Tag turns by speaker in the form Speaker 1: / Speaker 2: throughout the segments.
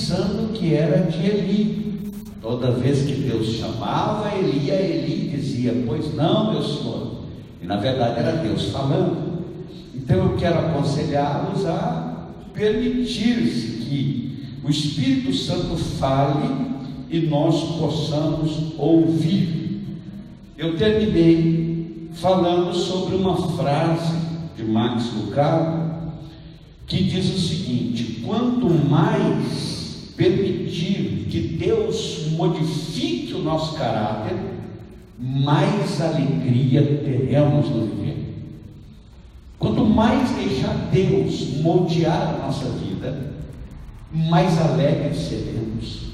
Speaker 1: pensando que era de Eli. Toda vez que Deus chamava Eli dizia: pois não, meu Senhor. E na verdade era Deus falando. Então eu quero aconselhá-los a permitir-se que o Espírito Santo fale e nós possamos ouvir. Eu terminei falando sobre uma frase de Max Lucado que diz o seguinte: quanto mais permitir que Deus modifique o nosso caráter, mais alegria teremos no viver. Quanto mais deixar Deus moldear a nossa vida, mais alegres seremos.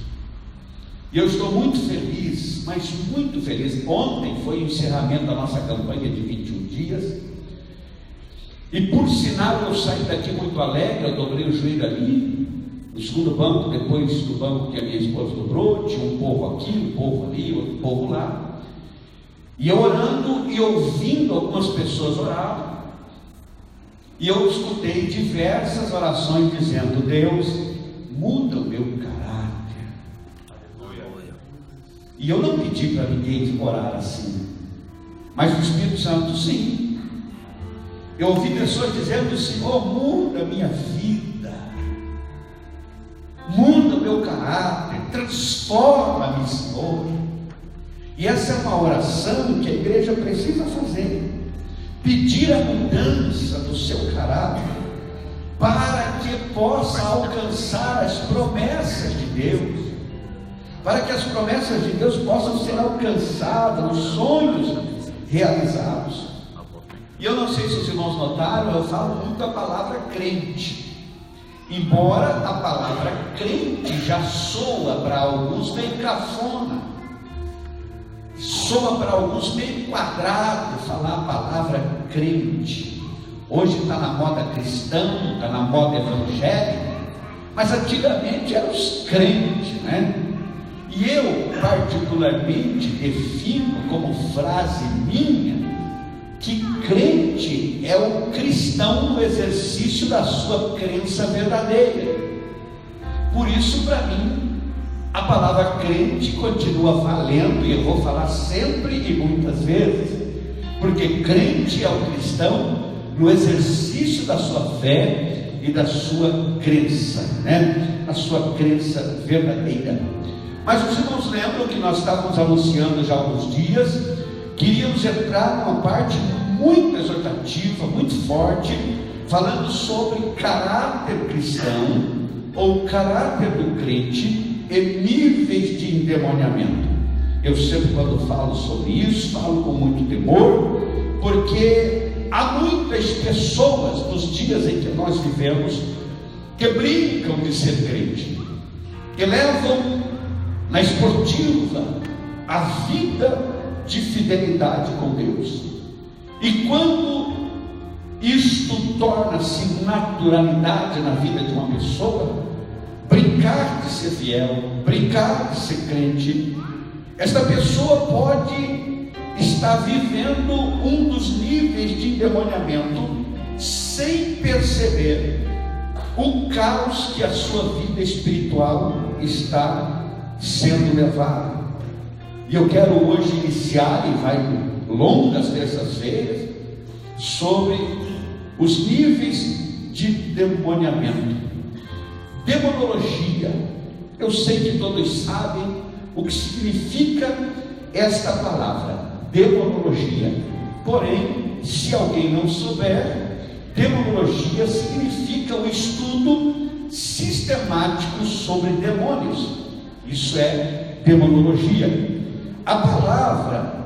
Speaker 1: E eu estou muito feliz, mas muito feliz. Ontem foi o encerramento da nossa campanha de 21 dias. E por sinal eu saí daqui muito alegre. Eu dobrei o joelho ali, no segundo banco, depois do banco que a minha esposa dobrou. Tinha um povo aqui, um povo ali, outro povo lá. E eu orando e ouvindo algumas pessoas orar. E eu escutei diversas orações dizendo: Deus, muda o meu caráter. E eu não pedi para ninguém orar assim, mas o Espírito Santo sim. Eu ouvi pessoas dizendo: Senhor, muda a minha vida, muda o meu caráter, transforma-me, Senhor. E essa é uma oração que a igreja precisa fazer. Pedir a mudança do seu caráter, para que possa alcançar as promessas de Deus, para que as promessas de Deus possam ser alcançadas, os sonhos realizados. E eu não sei se os irmãos notaram, eu falo muito a palavra crente, embora a palavra crente já soa para alguns meio cafona, soa para alguns meio quadrado falar a palavra crente. Hoje está na moda cristão, está na moda evangélica, mas antigamente eram os crentes, né? E eu particularmente defino como frase minha que crente é o cristão no exercício da sua crença verdadeira. Por isso, para mim, a palavra crente continua valendo, e eu vou falar sempre e muitas vezes, porque crente é o cristão no exercício da sua fé e da sua crença, né? A sua crença verdadeira. Mas os irmãos lembram que nós estávamos anunciando já há alguns dias, queríamos entrar numa parte muito exortativa, muito forte, falando sobre caráter cristão, ou caráter do crente, e níveis de endemoniamento. Eu sempre, quando falo sobre isso, falo com muito temor, porque há muitas pessoas nos dias em que nós vivemos que brincam de ser crente, que levam na esportiva a vida de fidelidade com Deus. E quando isto torna-se naturalidade na vida de uma pessoa, brincar de ser fiel, brincar de ser crente, esta pessoa pode estar vivendo um dos níveis de endemoniamento sem perceber o caos que a sua vida espiritual está sendo levada. E eu quero hoje iniciar, e vai longas terças-feiras, sobre os níveis de endemoniamento. Demonologia, eu sei que todos sabem o que significa esta palavra, demonologia. Porém, se alguém não souber, demonologia significa o estudo sistemático sobre demônios. Isso é demonologia. A palavra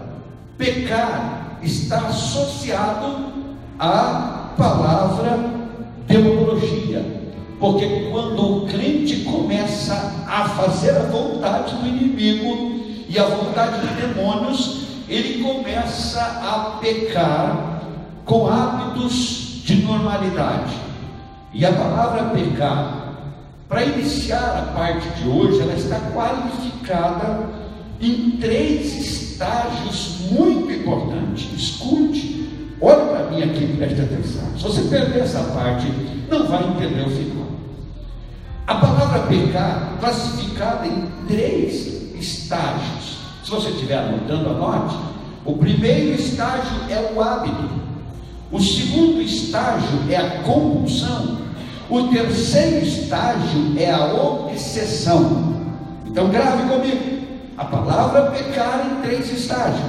Speaker 1: pecar está associado à palavra demonologia, porque quando o crente começa a fazer a vontade do inimigo e a vontade de demônios, ele começa a pecar com hábitos de normalidade. E a palavra pecar, para iniciar a parte de hoje, ela está qualificada em 3 estágios muito importantes. Escute, olha para mim aqui e preste atenção. Se você perder essa parte, não vai entender o final. A palavra palavra pecar classificada em 3 estágios. Se você estiver anotando, anote. O primeiro estágio é o hábito. O segundo estágio é a compulsão. O terceiro estágio é a obsessão. Então grave comigo. A palavra pecar em 3 estágios: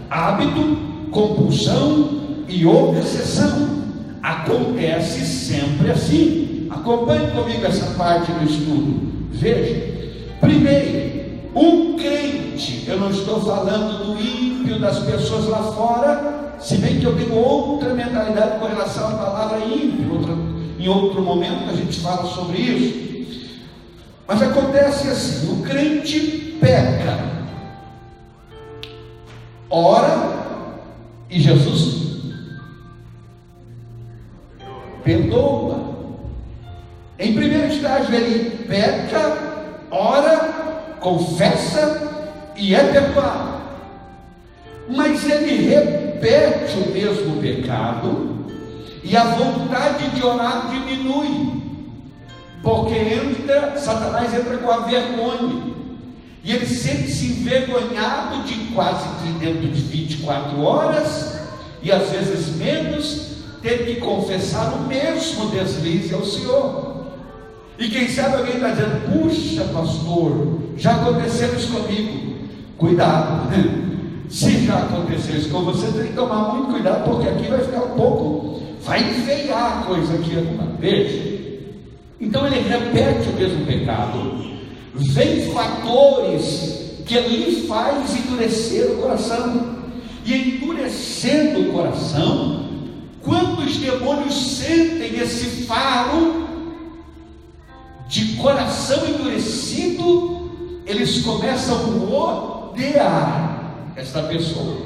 Speaker 1: hábito, compulsão e obsessão. Acontece sempre assim. Acompanhe comigo essa parte do estudo. Veja. Primeiro, um crente, eu não estou falando do ímpio, das pessoas lá fora, se bem que eu tenho outra mentalidade com relação à palavra ímpio, em outro momento a gente fala sobre isso. Mas acontece assim: o crente peca, ora, e Jesus perdoa. Em primeiro estágio ele peca, ora, confessa e é perdoado. Mas ele repete o mesmo pecado e a vontade de orar diminui, porque Satanás entra com a vergonha e ele sente-se envergonhado de quase que dentro de 24 horas e às vezes menos ter que confessar o mesmo deslize ao Senhor. E quem sabe alguém está dizendo: puxa, pastor, já aconteceu isso comigo. Cuidado, se já aconteceu isso com você, tem que tomar muito cuidado, porque aqui vai ficar um pouco, vai enfeiar a coisa aqui alguma vez. Então ele repete o mesmo pecado, vem fatores que lhe faz endurecer o coração, e endurecendo o coração, quando os demônios sentem esse faro de coração endurecido, eles começam a odiar esta pessoa.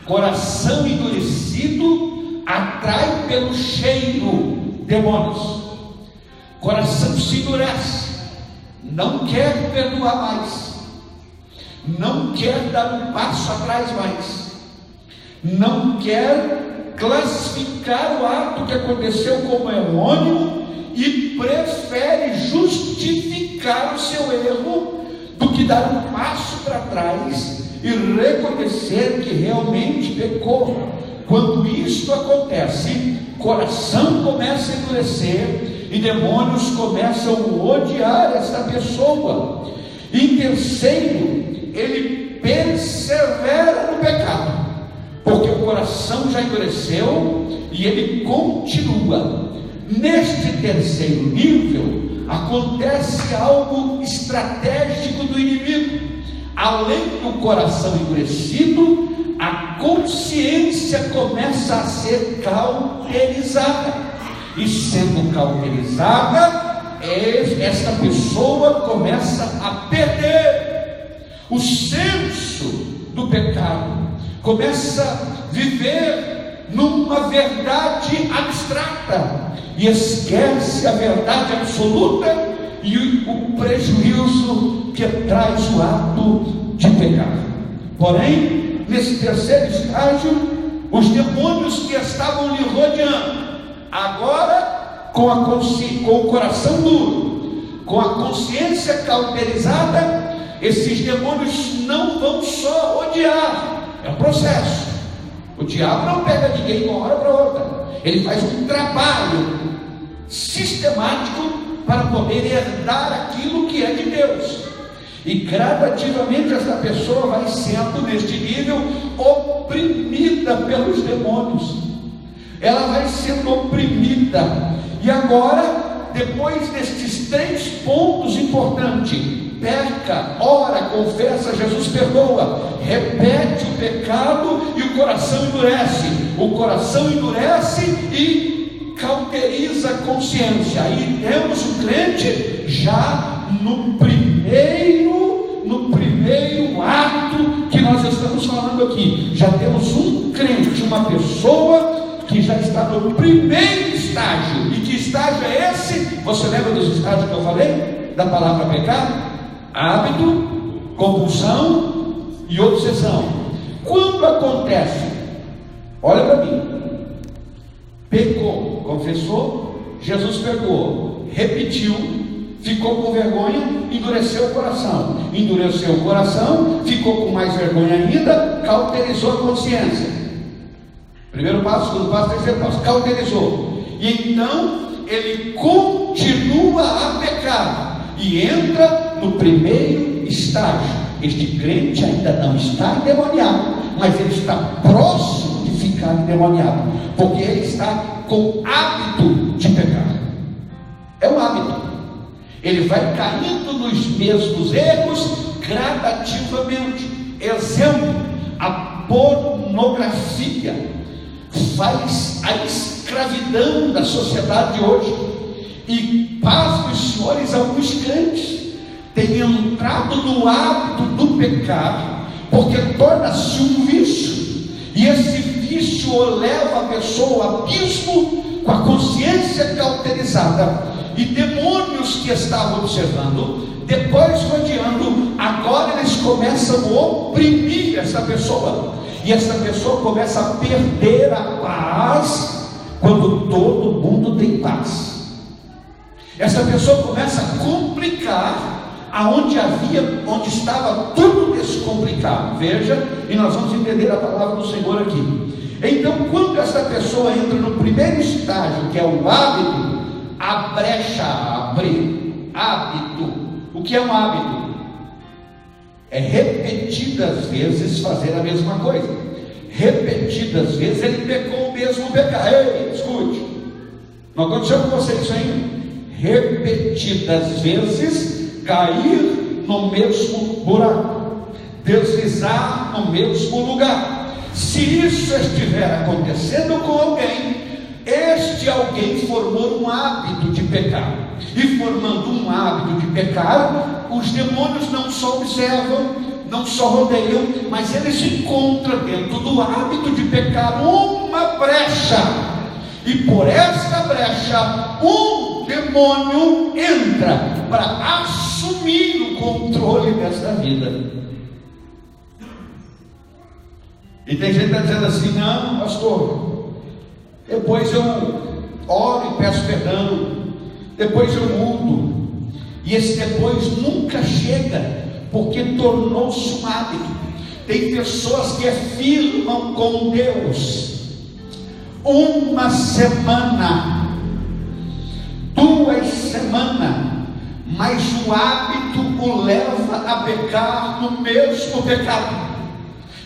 Speaker 1: Coração endurecido atrai pelo cheiro demônios. Coração se endurece, não quer perdoar mais, não quer dar um passo atrás mais, não quer classificar o ato que aconteceu como errôneo e prefere justificar o seu erro do que dar um passo para trás e reconhecer que realmente pecou. Quando isto acontece, coração começa a endurecer e demônios começam a odiar esta pessoa. Em terceiro, ele persevera no pecado, porque o coração já endureceu e ele continua. Neste terceiro nível, acontece algo estratégico do inimigo. Além do coração endurecido, a consciência começa a ser cauterizada, e sendo cauterizada, esta pessoa começa a perder o senso do pecado, começa a viver numa verdade abstrata e esquece a verdade absoluta e o prejuízo que traz o ato de pecar. Porém, nesse terceiro estágio, os demônios que estavam lhe rodeando, agora com o coração duro, com a consciência cauterizada, esses demônios não vão só odiar, é um processo. O diabo não pega ninguém de uma hora para outra, ele faz um trabalho sistemático para poder herdar aquilo que é de Deus. E gradativamente essa pessoa vai sendo neste nível oprimida pelos demônios. Ela vai sendo oprimida. E agora, depois destes 3 pontos importantes: peca, ora, confessa, Jesus perdoa, repete o pecado e o coração endurece. O coração endurece e cauteriza a consciência. Aí temos o crente já no primeiro ato que nós estamos falando aqui. Já temos um crente, uma pessoa que já está no primeiro estágio. E que estágio é esse? Você lembra dos estágios que eu falei? Da palavra pecado? Hábito, compulsão e obsessão. Quando acontece? Olha para mim. Pecou, confessou, Jesus perdoou, repetiu, ficou com vergonha, endureceu o coração. Endureceu o coração, ficou com mais vergonha ainda, cauterizou a consciência. Primeiro passo, segundo passo, terceiro passo, cauterizou. E então ele continua a pecar e entra no primeiro estágio. Este crente ainda não está endemoniado, mas ele está próximo de ficar endemoniado, porque ele está com hábito de pecar. É um hábito. Ele vai caindo nos mesmos erros gradativamente. Exemplo: a pornografia faz a escravidão da sociedade de hoje. E pasmem os senhores, alguns crentes têm entrado no hábito do pecado, porque torna-se um vício, e esse vício o leva a pessoa ao abismo, com a consciência cauterizada, e demônios que estavam observando, depois rodeando, agora eles começam a oprimir essa pessoa, e essa pessoa começa a perder a paz, quando todo mundo tem paz. Essa pessoa começa a complicar onde estava tudo descomplicado. Veja, e nós vamos entender a palavra do Senhor aqui. Então, quando essa pessoa entra no primeiro estágio, que é o hábito, a brecha abre. Hábito. O que é um hábito? É repetidas vezes fazer a mesma coisa. Repetidas vezes ele pecou o mesmo pecado. Ei, escute, não aconteceu com você isso ainda? Repetidas vezes cair no mesmo buraco, deslizar no mesmo lugar. Se isso estiver acontecendo com alguém, este alguém formou um hábito de pecar, e formando um hábito de pecar, os demônios não só observam, não só rodeiam, mas eles encontram dentro do hábito de pecar uma brecha, e por esta brecha um demônio entra para assumir o controle desta vida. E tem gente que está dizendo assim: não, pastor, depois eu oro e peço perdão, depois eu mudo. E esse depois nunca chega, porque tornou-se um hábito. Tem pessoas que afirmam com Deus uma semana, 2 semanas, mas o hábito o leva a pecar no mesmo pecado.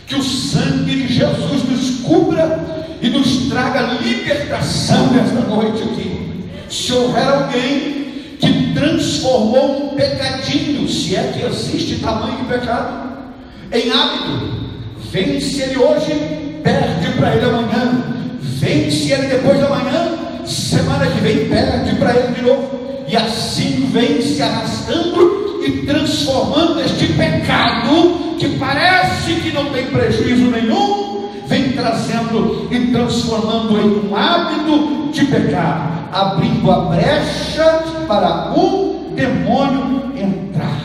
Speaker 1: Que o sangue de Jesus nos cubra e nos traga libertação nesta noite aqui. Se houver alguém que transformou um pecadinho, se é que existe tamanho de pecado, em hábito, vence ele hoje, perde para ele amanhã, vence ele depois da manhã, semana que vem perde para ele de novo, e assim vem se arrastando e transformando este pecado, que parece que não tem prejuízo nenhum, vem trazendo e transformando em um hábito de pecar, abrindo a brecha para um demônio entrar.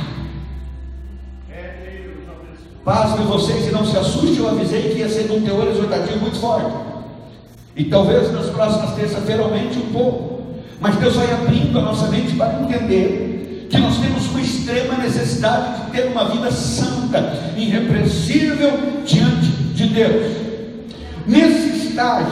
Speaker 1: Pasmem vocês e não se assustem, eu avisei que ia ser um teor exortativo muito forte, e talvez nas próximas terça-feira aumente um pouco, mas Deus vai abrindo a nossa mente para entender que nós temos uma extrema necessidade de ter uma vida santa, irrepreensível diante de Deus. Nesse estágio,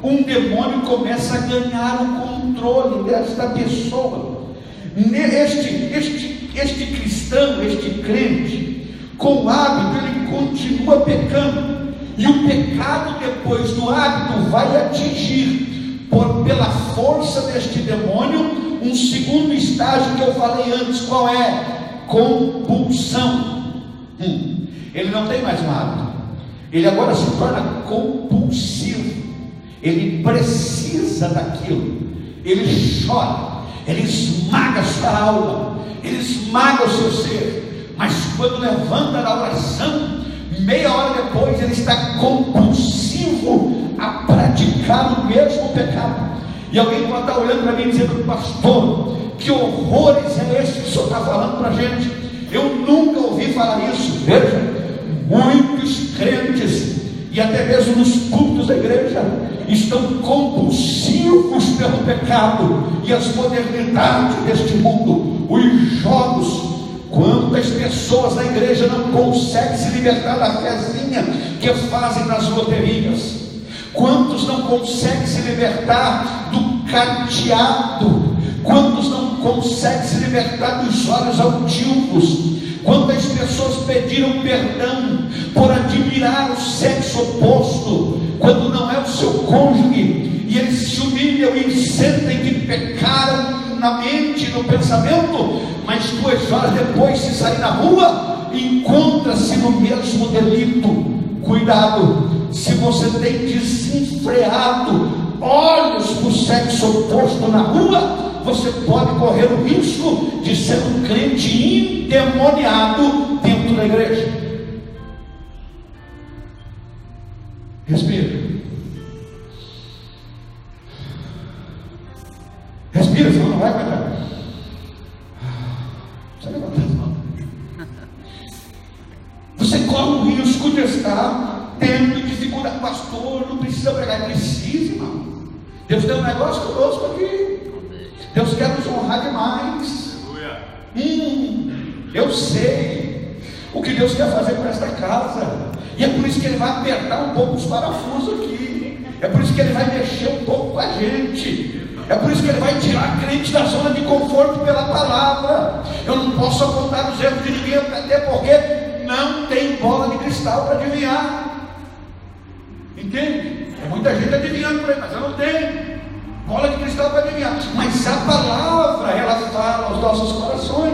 Speaker 1: um demônio começa a ganhar o controle desta pessoa. Este cristão, este crente, com o hábito, ele continua pecando, e o pecado depois do hábito vai atingir, pela força deste demônio, um segundo estágio que eu falei antes. Qual é? Compulsão. Ele não tem mais um hábito, ele agora se torna compulsivo, ele precisa daquilo, ele chora, ele esmaga a sua alma, ele esmaga o seu ser, mas quando levanta na oração, meia hora depois ele está compulsivo a praticar o mesmo pecado. E alguém pode estar olhando para mim dizendo: pastor, que horrores é esse que o senhor está falando para a gente? Eu nunca ouvi falar isso. Veja, muitos crentes, e até mesmo nos cultos da igreja, estão compulsivos pelo pecado e as modernidades deste mundo, os jogos. Quantas pessoas na igreja não conseguem se libertar da fezinha que fazem nas loterias? Quantos não conseguem se libertar do cadeado? Quantos não conseguem se libertar dos olhos altivos? Quantas pessoas pediram perdão por admirar o sexo oposto, quando não é o seu cônjuge, e eles se humilham e sentem que pecaram na mente, no pensamento, mas 2 horas depois, se sair na rua, encontra-se no mesmo delito. Cuidado, se você tem desenfreado olhos para o sexo oposto na rua, você pode correr o risco de ser um crente endemoniado dentro da igreja. Respira. Respira, senão não vai aguentar. Você levanta as mãos. Você corre o risco de estar tendo dificuldade. Pastor, não precisa pregar. Precisa, irmão. Deus tem um negócio conosco aqui. Deus quer nos honrar demais. Eu sei o que Deus quer fazer com esta casa. E é por isso que Ele vai apertar um pouco os parafusos aqui. É por isso que Ele vai mexer um pouco com a gente. É por isso que Ele vai tirar a crente da zona de conforto pela palavra. Eu não posso apontar os erros de ninguém, até porque não tem bola de cristal para adivinhar. Entende? É muita gente adivinhando por aí, mas eu não tenho bola de cristal para adivinhar. Mas a palavra, ela fala aos nossos corações.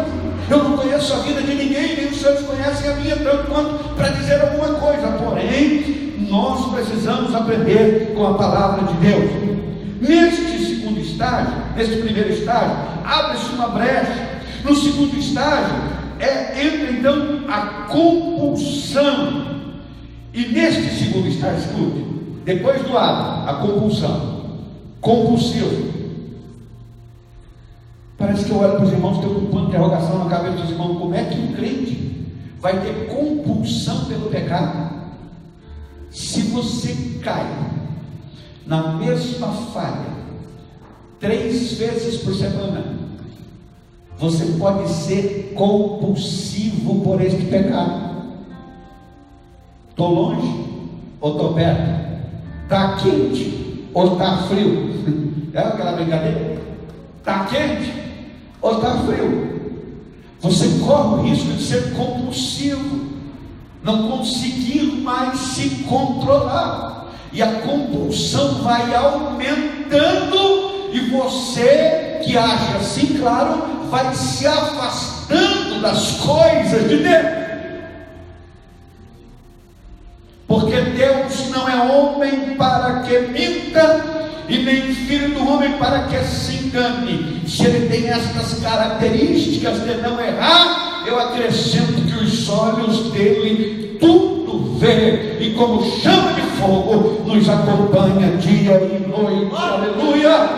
Speaker 1: Eu não conheço a vida de ninguém, nem os senhores conhecem a minha, tanto quanto para dizer alguma coisa. Porém, nós precisamos aprender com a palavra de Deus. Neste segundo estágio, neste primeiro estágio, abre-se uma brecha. No segundo estágio, entra então a compulsão. E neste segundo estágio, escute, depois do hábito, a compulsão. Compulsivo. Parece que eu olho para os irmãos, tenho um ponto de interrogação na cabeça dos irmãos. Como é que um crente vai ter compulsão pelo pecado? Se você cai na mesma falha 3 vezes por semana, você pode ser compulsivo por este pecado. Estou longe ou estou perto? Está quente ou está frio? É aquela brincadeira? Está quente ou está frio? Você corre o risco de ser compulsivo, não conseguir mais se controlar, e a compulsão vai aumentando, e você que age assim, claro, vai se afastando das coisas de Deus. Porque Deus não é homem para que minta, e nem filho do homem para que se engane. Se ele tem estas características de não errar, eu acrescento que os olhos dele tudo vê, e como chama de fogo nos acompanha dia e noite. Aleluia!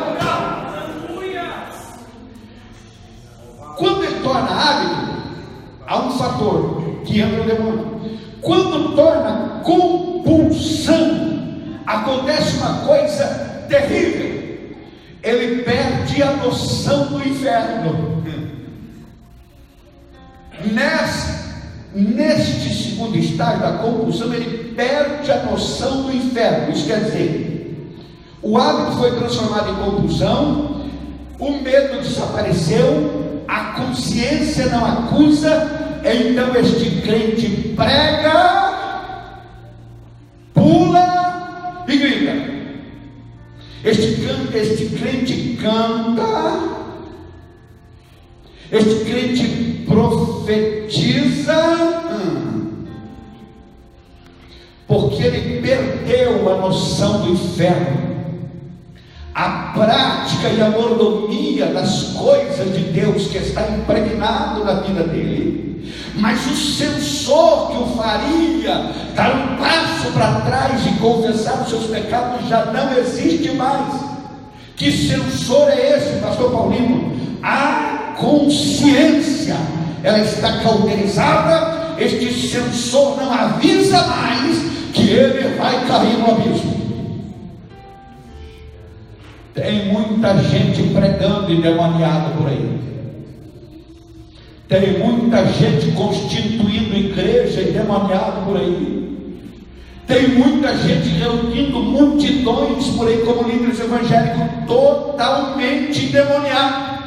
Speaker 1: Quando ele torna hábito, há um fator que entra o demônio. Quando torna compulsão, acontece uma coisa terrível. Ele perde a noção do inferno. Neste segundo estágio da compulsão, ele perde a noção do inferno. Isso quer dizer, o hábito foi transformado em compulsão, o medo desapareceu, a consciência não acusa. Então este crente prega, pula e grita. Este crente canta, este crente profetiza, porque ele perdeu a noção do inferno. A prática e a mordomia das coisas de Deus que está impregnado na vida dele. Mas o censor que o faria dar um passo para trás e confessar os seus pecados já não existe mais. Que censor é esse, pastor Paulino? A consciência, ela está cauterizada. Este censor não avisa mais que ele vai cair no abismo. Tem muita gente pregando endemoniado por aí. Tem muita gente constituindo igreja endemoniada por aí. Tem muita gente reunindo multidões por aí como líderes evangélicos totalmente endemoniados,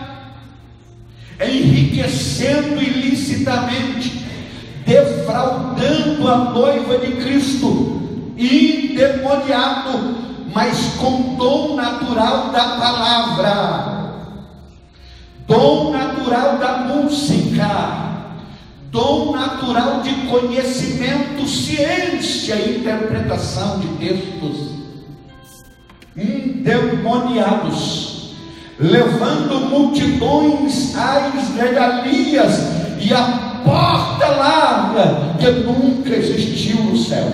Speaker 1: enriquecendo ilicitamente, defraudando a noiva de Cristo, endemoniado, mas com dom natural da palavra, dom natural da música, dom natural de conhecimento, ciência e interpretação de textos, endemoniados, levando multidões às regalias e a porta larga que nunca existiu no céu,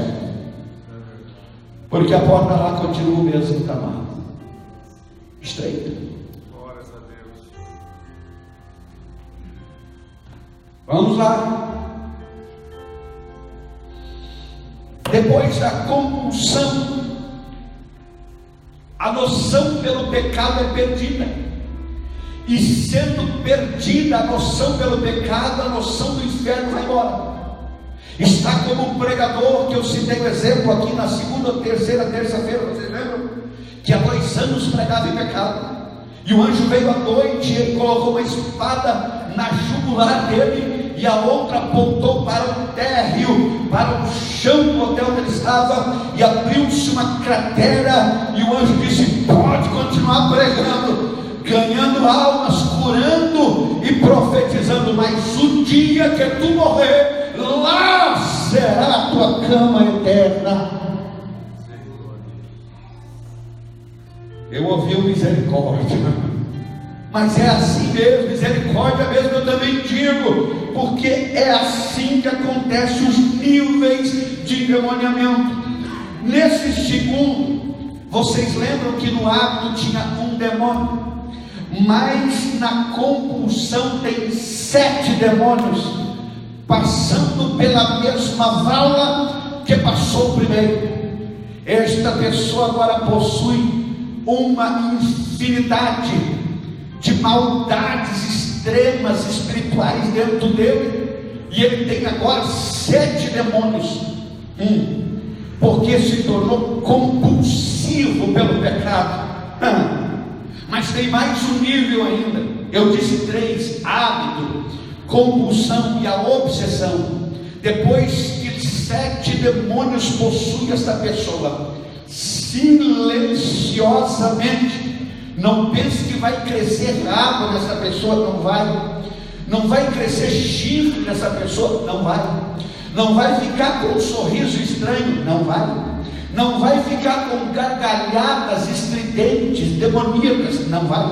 Speaker 1: porque a porta lá continua o mesmo tamanho, estreita. Vamos lá. Depois da compulsão, a noção pelo pecado é perdida, e sendo perdida a noção pelo pecado, a noção do inferno vai embora. Está como um pregador que eu citei o exemplo aqui na segunda ou terça-feira, vocês lembram? Que há 2 anos pregava em pecado, e o anjo veio à noite e colocou uma espada na jugular dele, e a outra apontou para o térreo, para o chão do hotel onde ele estava, e abriu-se uma cratera, e o anjo disse: pode continuar pregando, ganhando almas, curando e profetizando, mas o dia que tu morrer, lá será a tua cama eterna. Eu ouvi o misericórdia, mas é assim mesmo, misericórdia mesmo, eu também digo, porque é assim que acontece os níveis de endemoniamento. Nesse segundo, vocês lembram que no hábito tinha um demônio, mas na compulsão tem 7 demônios, passando pela mesma vala que passou o primeiro. Esta pessoa agora possui uma infinidade de maldades extremas espirituais dentro dele, e ele tem agora 7 demônios, porque se tornou compulsivo pelo pecado. Mas tem mais um nível ainda. Eu disse 3: hábito, compulsão e a obsessão. Depois que 7 demônios possuem esta pessoa, silenciosamente, não pense que vai crescer rabo nessa pessoa, não vai. Não vai crescer chifre nessa pessoa, não vai. Não vai ficar com um sorriso estranho, não vai. Não vai ficar com gargalhadas estridentes, demoníacas, não vai.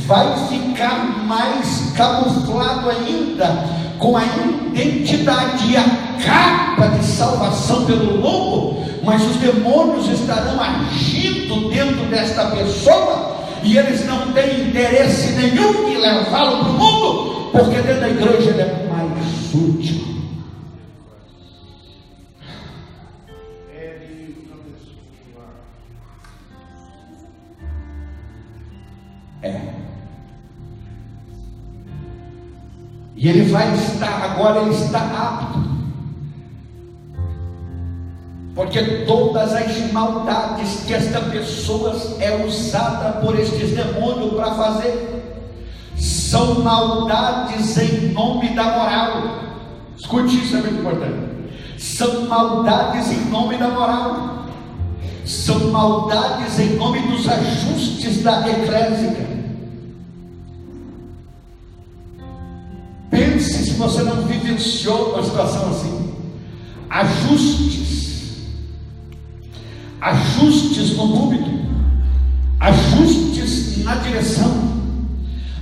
Speaker 1: Vai ficar mais camuflado ainda, com a identidade e a capa de salvação pelo lobo, mas os demônios estarão agindo dentro desta pessoa, e eles não têm interesse nenhum em levá-lo para o mundo, porque dentro da igreja ele é mais útil. E ele vai estar, agora ele está apto, porque todas as maldades que esta pessoa é usada por estes demônios para fazer, são maldades em nome da moral. Escute, isso é muito importante. São maldades em nome da moral, são maldades em nome dos ajustes da eclésica. Pense se você não vivenciou uma situação assim. Ajustes no púlpito, ajustes na direção,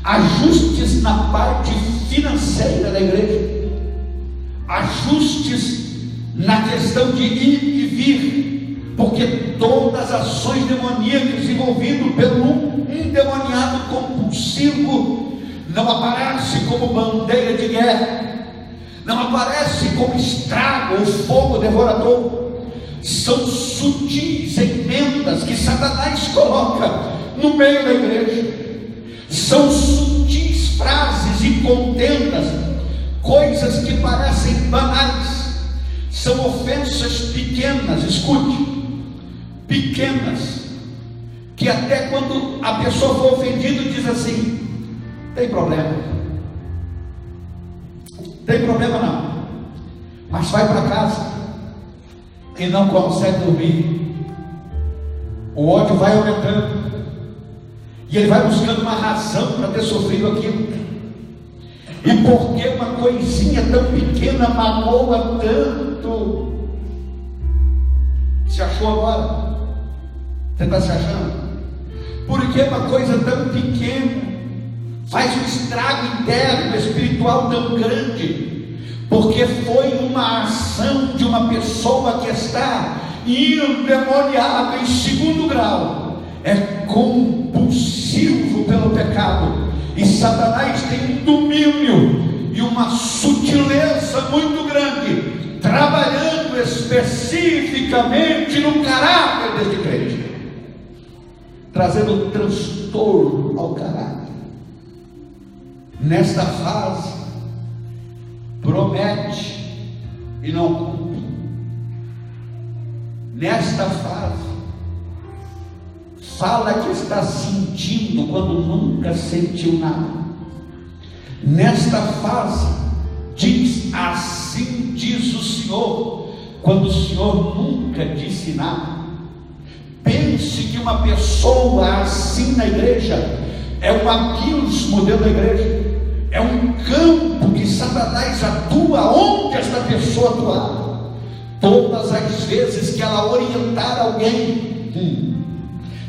Speaker 1: ajustes na parte financeira da igreja, ajustes na questão de ir e vir, porque todas as ações demoníacas envolvidas pelo endemoniado compulsivo não aparece como bandeira de guerra, não aparece como estrago ou fogo devorador. São sutis emendas que Satanás coloca no meio da igreja, são sutis frases e contendas coisas que parecem banais, são ofensas pequenas, escute, pequenas, que até quando a pessoa for ofendida diz assim: tem problema não, mas vai para casa e não consegue dormir, o ódio vai aumentando, e ele vai buscando uma razão para ter sofrido aquilo, e porque uma coisinha tão pequena magoa tanto. Se achou agora? Você está se achando? Porque uma coisa tão pequena faz um estrago interno, espiritual tão grande, porque foi uma ação de uma pessoa que está endemoniada em segundo grau, é compulsivo pelo pecado, e Satanás tem um domínio e uma sutileza muito grande, trabalhando especificamente no caráter deste crente, trazendo transtorno ao caráter. Nesta fase, promete e não cumpre. Nesta fase, fala que está sentindo quando nunca sentiu nada. Nesta fase, diz: assim diz o Senhor, quando o Senhor nunca disse nada. Pense que uma pessoa assim na igreja é um abismo dentro da igreja, é um campo que Satanás atua onde esta pessoa atuar. Todas as vezes que ela orientar alguém,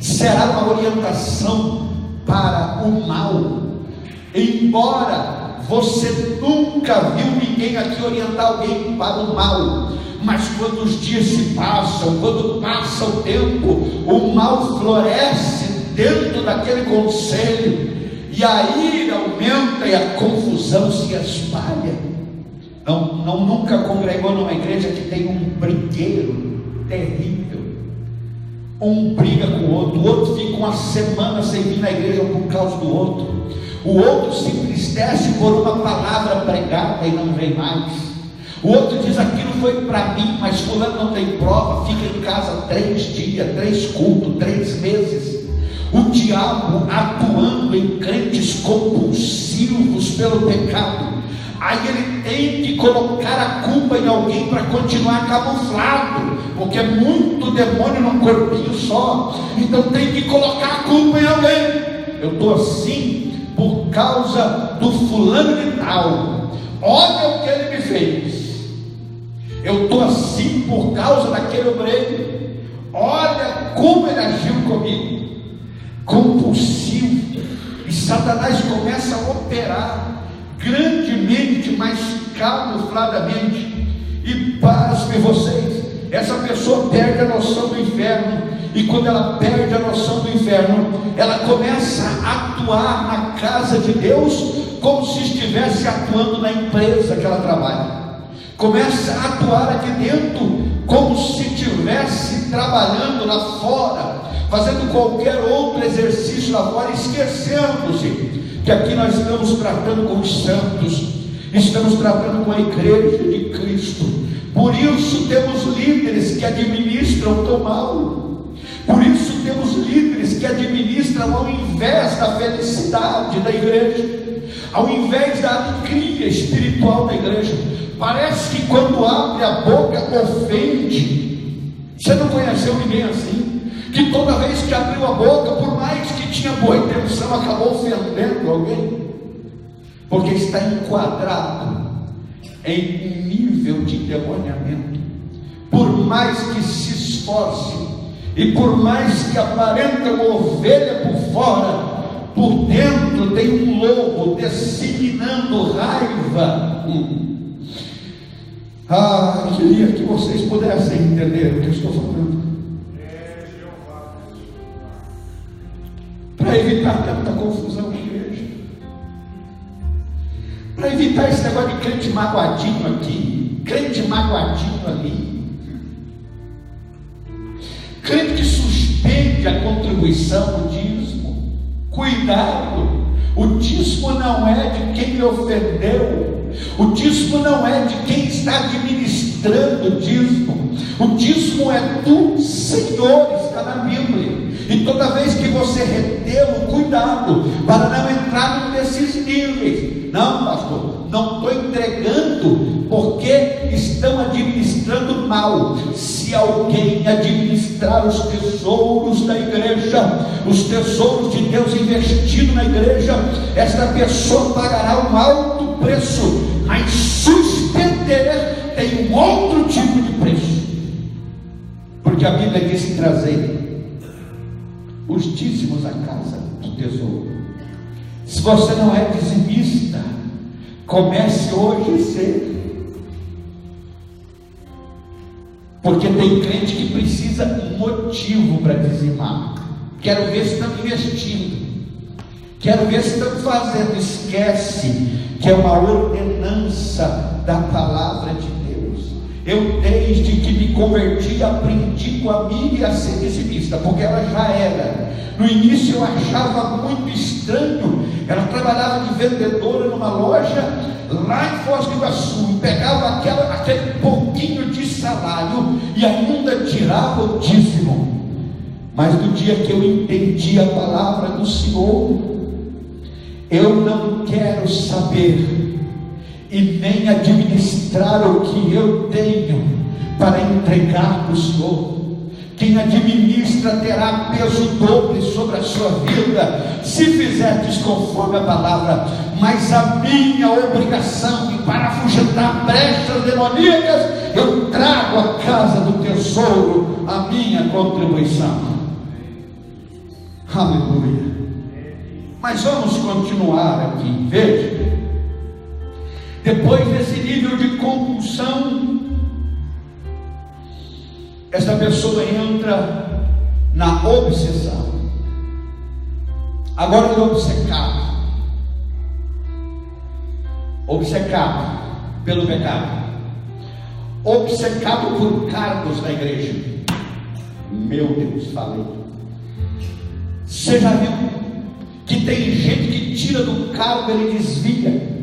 Speaker 1: será uma orientação para o mal. Embora você nunca viu ninguém aqui orientar alguém para o mal, mas quando os dias se passam, quando passa o tempo, o mal floresce dentro daquele conselho, e a ira aumenta e a confusão se espalha. Nunca congregou numa igreja que tem um brigueiro terrível. Um briga com o outro fica uma semana sem vir na igreja por causa do outro. O outro se entristece por uma palavra pregada e não vem mais. O outro diz: aquilo foi para mim, mas fulano não tem prova, fica em casa 3 dias, 3 cultos, 3 meses. O diabo atuando em crentes compulsivos pelo pecado. Aí ele tem que colocar a culpa em alguém para continuar camuflado, porque é muito demônio num corpinho só. Então tem que colocar a culpa em alguém. Eu estou assim por causa do fulano de tal. Olha o que ele me fez. Eu estou assim por causa daquele obreiro. Olha como ele agiu comigo. Compulsivo. E Satanás começa a operar grandemente, mas camufladamente. E pasme vocês, essa pessoa perde a noção do inferno. E quando ela perde a noção do inferno, ela começa a atuar na casa de Deus como se estivesse atuando na empresa que ela trabalha. Começa a atuar aqui dentro como se estivesse trabalhando lá fora, fazendo qualquer outro exercício lá fora, esquecendo-se que aqui nós estamos tratando com os santos, estamos tratando com a igreja de Cristo. Por isso temos líderes que administram tão mal. Por isso temos líderes que administram ao invés da felicidade da igreja, ao invés da alegria espiritual da igreja. Parece que quando abre a boca ofende. Você não conheceu ninguém assim? Que toda vez que abriu a boca, por mais que tinha boa intenção, acabou ofendendo alguém, porque está enquadrado em um nível de endemoniamento. Por mais que se esforce, e por mais que aparenta uma ovelha por fora, por dentro tem um lobo disseminando raiva. Eu queria que vocês pudessem entender o que eu estou falando. Para evitar tanta confusão na igreja, para evitar esse negócio de crente magoadinho aqui, crente magoadinho ali, crente que suspende a contribuição, o dízimo. Cuidado, o dízimo não é de quem me ofendeu, O dízimo não é de quem está administrando o dízimo. O dízimo é do Senhor, está na Bíblia. E toda vez que você retê-lo, cuidado, para não entrar nesses níveis. Não, pastor, não estou entregando porque estão administrando mal. Se alguém administrar os tesouros da igreja, os tesouros de Deus investidos na igreja, esta pessoa pagará um alto preço, mas suspender tem um outro tipo de preço, porque a Bíblia diz em trazer os dízimos à casa do tesouro. Se você não é dizimista, comece hoje a ser, porque tem crente que precisa de um motivo para dizimar. Quero ver se estão investindo, quero ver se estão fazendo. Esquece que é uma ordenança da palavra de Deus. Eu, desde que me converti, aprendi com a Miriam a ser dizimista, porque ela já era. No início eu achava muito estranho. Ela trabalhava de vendedora numa loja lá em Foz do Iguaçu, e pegava aquele pouquinho de salário e ainda tirava o dízimo. Mas no dia que eu entendi a palavra do Senhor, eu não quero saber e nem administrar o que eu tenho para entregar para o Senhor. Quem administra terá peso dobro sobre a sua vida, se fizerdes conforme a palavra. Mas a minha obrigação, e para afugentar brechas demoníacas, eu trago à casa do tesouro a minha contribuição. Aleluia. Mas vamos continuar aqui. Veja, depois desse nível de compulsão, essa pessoa entra na obsessão. Agora ele é obcecado pelo pecado, obcecado por cargos na igreja. Meu Deus, falei. Você já viu que tem gente que tira do cargo, ele desvia?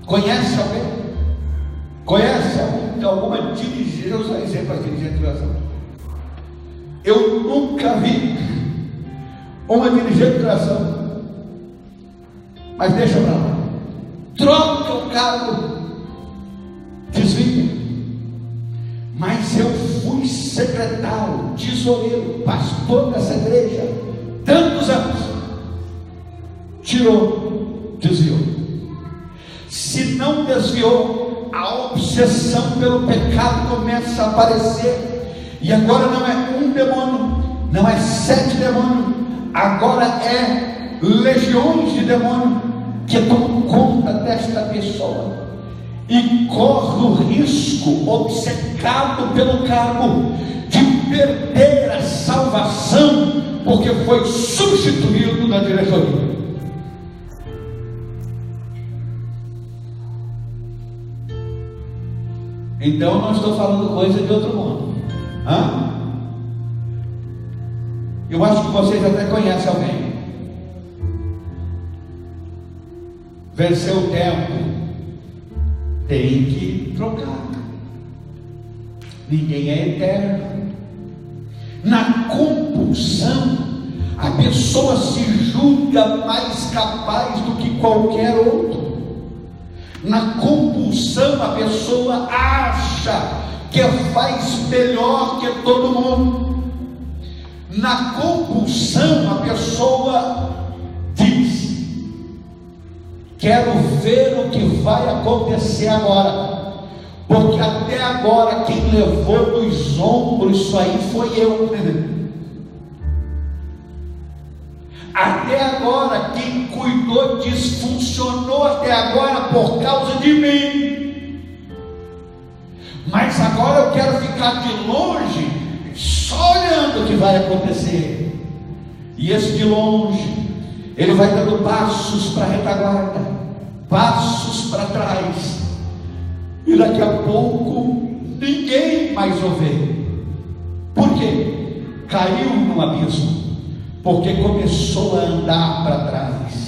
Speaker 1: Conhece alguém? Conhece alguma dirigente? Eu sou exemplo aqui de dirigente. Eu nunca vi uma dirigente de oração, mas deixa pra lá, troca o cargo, desvia. Mas eu fui secretário, tesoureiro, pastor dessa igreja tantos anos. Tirou, desviou. Se não desviou, a obsessão pelo pecado começa a aparecer. E agora não é um demônio, não é 7 demônios, agora é legiões de demônios que tomam conta desta pessoa, e corre o risco, obcecado pelo cargo, de perder a salvação, porque foi substituído na diretoria. Então não estou falando coisa de outro mundo. Eu acho que vocês até conhecem alguém. Venceu o tempo, tem que trocar. Ninguém é eterno. Na compulsão, a pessoa se julga mais capaz do que qualquer outro. Na compulsão, a pessoa acha que faz melhor que todo mundo. Na compulsão, a pessoa diz: quero ver o que vai acontecer agora, porque até agora quem levou nos ombros isso aí foi eu. Até agora quem cuidou disso, funcionou até agora por causa de mim. Mas agora eu quero ficar de longe, só olhando o que vai acontecer. E esse de longe, ele vai dando passos para a retaguarda, passos para trás, e daqui a pouco ninguém mais o vê. Por quê? Caiu no abismo, porque começou a andar para trás.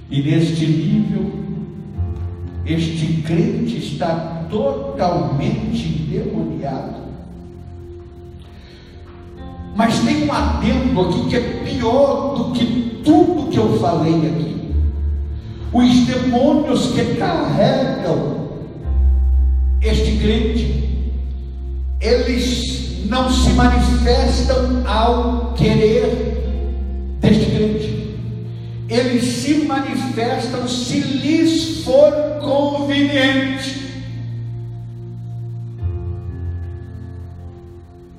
Speaker 1: E neste nível, este crente está totalmente endemoniado. Mas tem um adendo aqui que é pior do que tudo que eu falei aqui. Os demônios que carregam este crente, eles não se manifestam ao querer deste crente. Eles se manifestam se lhes for conveniente.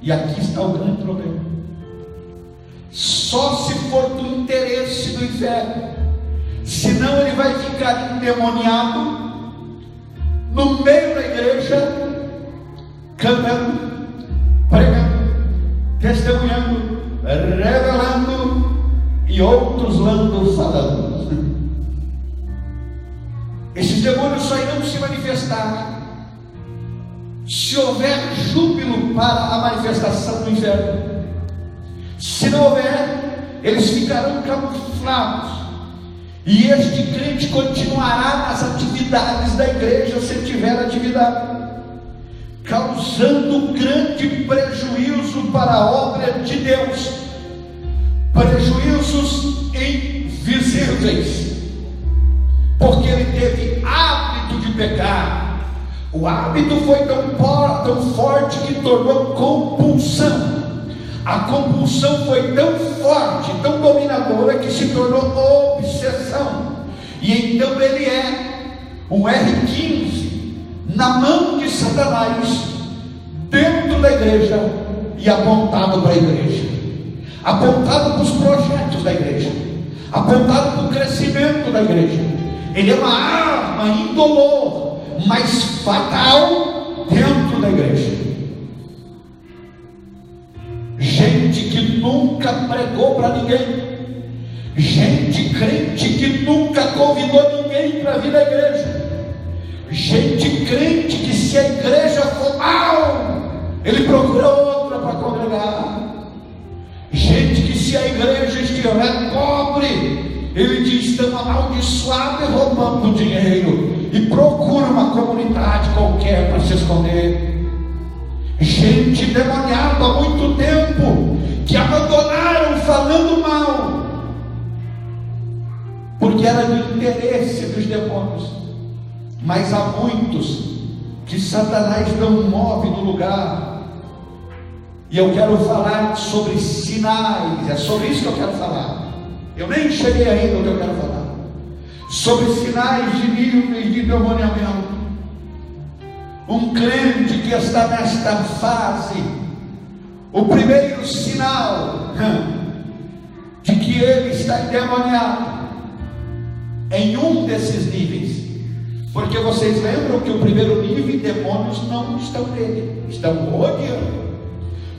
Speaker 1: E aqui está o grande problema. Só se for do interesse do inferno. Senão ele vai ficar endemoniado no meio da igreja, cantando, pregando, testemunhando, revelando, e outros lando falando. Esses demônios só irão se manifestar se houver júbilo para a manifestação do inferno. Se não houver, eles ficarão camuflados, e este crente continuará nas atividades da igreja, se tiver atividade, causando grande prejuízo para a obra de Deus, prejuízos invisíveis, porque ele teve hábito de pecar. O hábito foi tão forte que tornou compulsão. A compulsão foi tão forte, tão dominadora, que se tornou obsessão. E então ele é um R15 na mão de Satanás, dentro da igreja e apontado para a igreja, apontado para os projetos da igreja, apontado para o crescimento da igreja. Ele é uma arma indolor, mas fatal dentro da igreja. Gente que nunca pregou para ninguém, gente crente que nunca convidou ninguém para vir à igreja, gente crente que, se a igreja for mal, ele procura outra para congregar, gente que, se a igreja estiver pobre, ele diz: estão amaldiçoados e roubando dinheiro, e procura uma comunidade qualquer para se esconder. Gente demoniada há muito tempo, que abandonaram falando mal, porque era do interesse dos demônios. Mas há muitos que Satanás não move no lugar, e eu quero falar sobre sinais. É sobre isso que eu quero falar. Eu nem cheguei ainda no que eu quero falar, sobre sinais de níveis de demoniamento. Um crente que está nesta fase, o primeiro sinal de que ele está endemoniado, em um desses níveis, porque vocês lembram que o primeiro nível, demônios não estão nele, estão rodeando.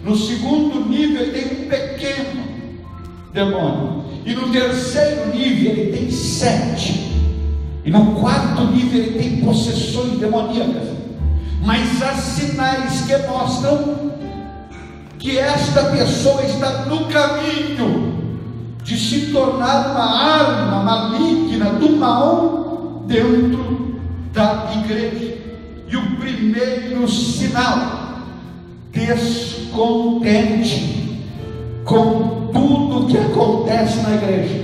Speaker 1: No segundo nível ele tem um pequeno demônio, e no terceiro nível ele tem 7, e no quarto nível ele tem possessões demoníacas. Mas há sinais que mostram que esta pessoa está no caminho de se tornar uma arma maligna do mal dentro da igreja. E o primeiro sinal: descontente com tudo que acontece na igreja.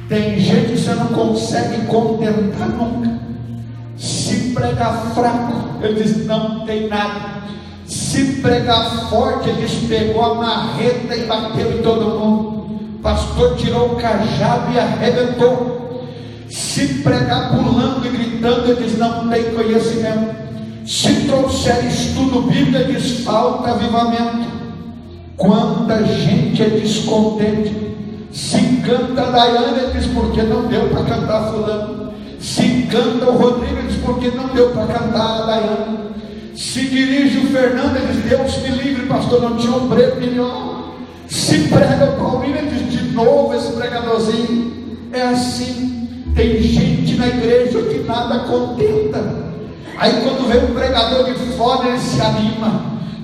Speaker 1: Tem gente que você não consegue contentar nunca. Se pregar fraco, ele diz: não tem nada. Se pregar forte, ele diz: pegou a marreta e bateu em todo mundo. Pastor tirou o cajado e arrebentou. Se pregar pulando e gritando, ele diz: não tem conhecimento. Se trouxer estudo bíblico, ele diz: falta avivamento. Quanta gente é descontente. Se canta a Daiane, ele diz: porque não deu para cantar fulano. Se canta o Rodrigo, ele diz: porque não deu para cantar a Daiane. Se dirige o Fernando, ele diz: Deus me livre, pastor, não tinha um preto melhor. Se prega o Paulinho, ele diz: de novo esse pregadorzinho. É assim. Tem gente na igreja que nada contenta. Aí quando vem um pregador de fora, ele se anima: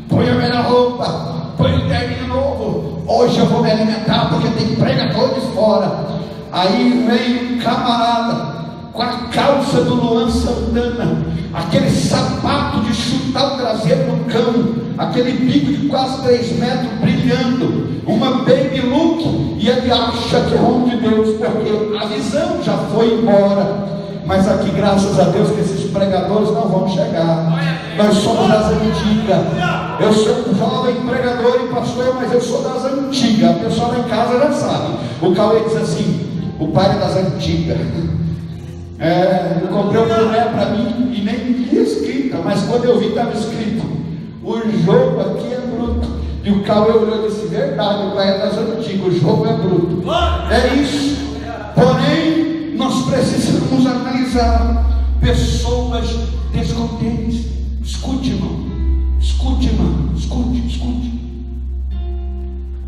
Speaker 1: põe a melhor roupa, põe o terninho novo, hoje eu vou me alimentar porque tem pregador de fora. Aí vem um camarada com a calça do Luan Santana, aquele sapato de chutar o traseiro no cão, aquele bico de quase 3 metros brilhando, uma baby look, e ele acha que é homem de Deus, porque a visão já foi embora. Mas aqui, graças a Deus, que esses pregadores não vão chegar. Nós somos das antigas. Eu sou um jovem pregador e pastor, mas eu sou das antigas. A pessoa lá em casa já sabe. O Cauê diz assim: o pai é das antigas. Eu comprei um boné para mim e nem li escrita, mas quando eu vi estava escrito: o jogo aqui é bruto. E o Cauê olhou e disse: verdade, o pai é das antigas, o jogo é bruto. É isso. Porém, nós precisamos analisar pessoas descontentes. Escute, irmão. Escute, irmão. Escute.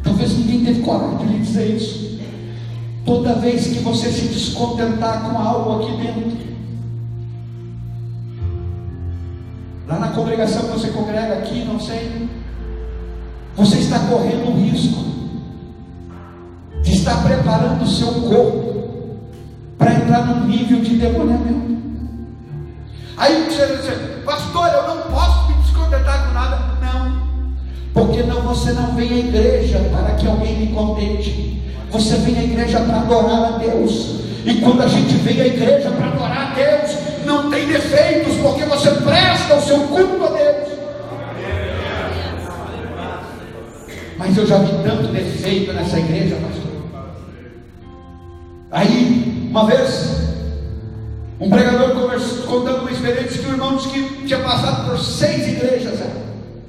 Speaker 1: Talvez ninguém teve coragem de lhe dizer isso. Toda vez que você se descontentar com algo aqui dentro, lá na congregação que você congrega aqui, não sei, você está correndo um risco de estar preparando o seu corpo para entrar num nível de demoniamento. Aí você diz: pastor, eu não posso me descontentar com nada. Não, porque você não vem à igreja para que alguém me contente. Você vem à igreja para adorar a Deus. E quando a gente vem à igreja para adorar a Deus, não tem defeitos, porque você presta o seu culto a Deus. Mas eu já vi tanto defeito nessa igreja, pastor. Aí, uma vez, um pregador contando uma experiência que o irmão disse que tinha passado por 6 igrejas,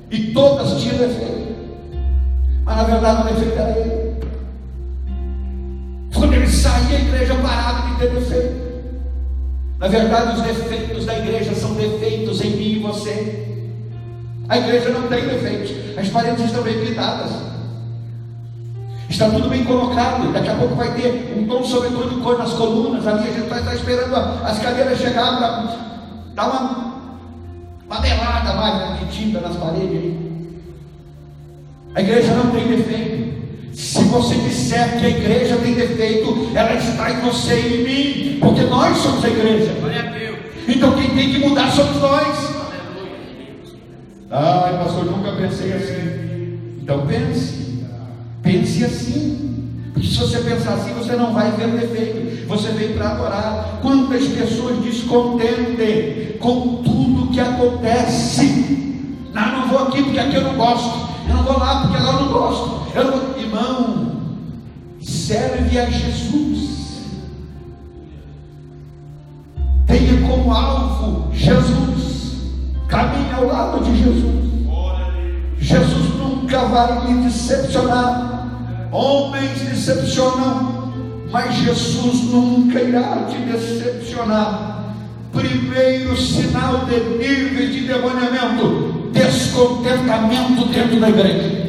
Speaker 1: e todas tinham defeito, mas na verdade o defeito era ele. Quando ele saía, a igreja parava de ter defeito. Na verdade, os defeitos da igreja são defeitos em mim e você. A igreja não tem defeitos, as paredes estão bem pintadas, está tudo bem colocado. Daqui a pouco vai ter um tom sobre tom de cor nas colunas. Ali a gente vai estar esperando as cadeiras chegar para dar uma melada mais de tinta nas paredes aí. A igreja não tem defeito. Se você disser que a igreja tem defeito, ela está em você e em mim, porque nós somos a igreja. Então quem tem que mudar somos nós. Ai, pastor, nunca pensei assim. Então pense assim, porque se você pensar assim, você não vai ver defeito, você vem para adorar. Quantas pessoas descontentes com tudo que acontece? Não vou aqui porque aqui eu não gosto, eu não vou lá porque lá eu não gosto. Irmão, serve a Jesus, tenha como alvo Jesus, caminhe ao lado de Jesus. Jesus nunca vai lhe decepcionar. Homens decepcionam, mas Jesus nunca irá te decepcionar. Primeiro sinal de nível de demoniamento: descontentamento dentro da igreja.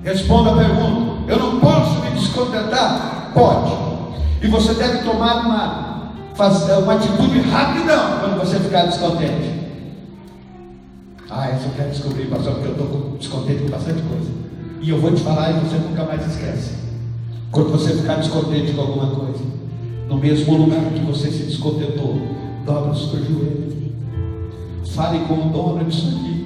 Speaker 1: Responda a pergunta: eu não posso me descontentar? Pode, e você deve tomar uma atitude rapidão quando você ficar descontente. Isso eu quero descobrir, pastor, porque eu estou descontente com bastante coisa, e eu vou te falar e você nunca mais esquece. Quando você ficar descontente com alguma coisa, no mesmo lugar que você se descontentou, dobra os seus joelhos, fale com o dono disso aqui,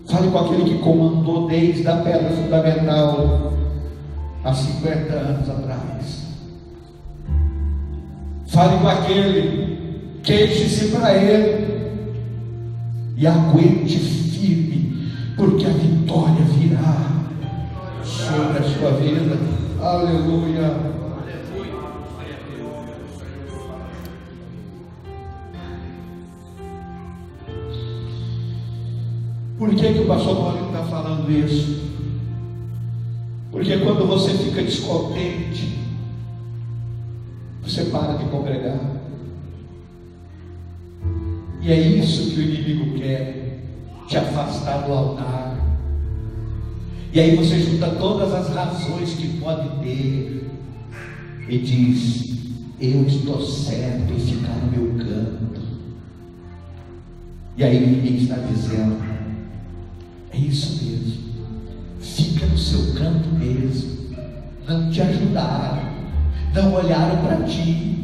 Speaker 1: fale com aquele que comandou desde a pedra fundamental há 50 anos atrás. Fale com aquele, queixe-se para ele e aguente firme, porque a vitória virá sobre a sua vida. Aleluia. Por que o pastor Paulinho está falando isso? Porque quando você fica descontente, você para de congregar. E é isso que o inimigo quer, te afastar do altar. E aí você junta todas as razões que pode ter e diz: eu estou certo em ficar no meu canto. E aí o inimigo está dizendo: é isso mesmo, fica no seu canto mesmo. não te ajudaram, não olharam para ti,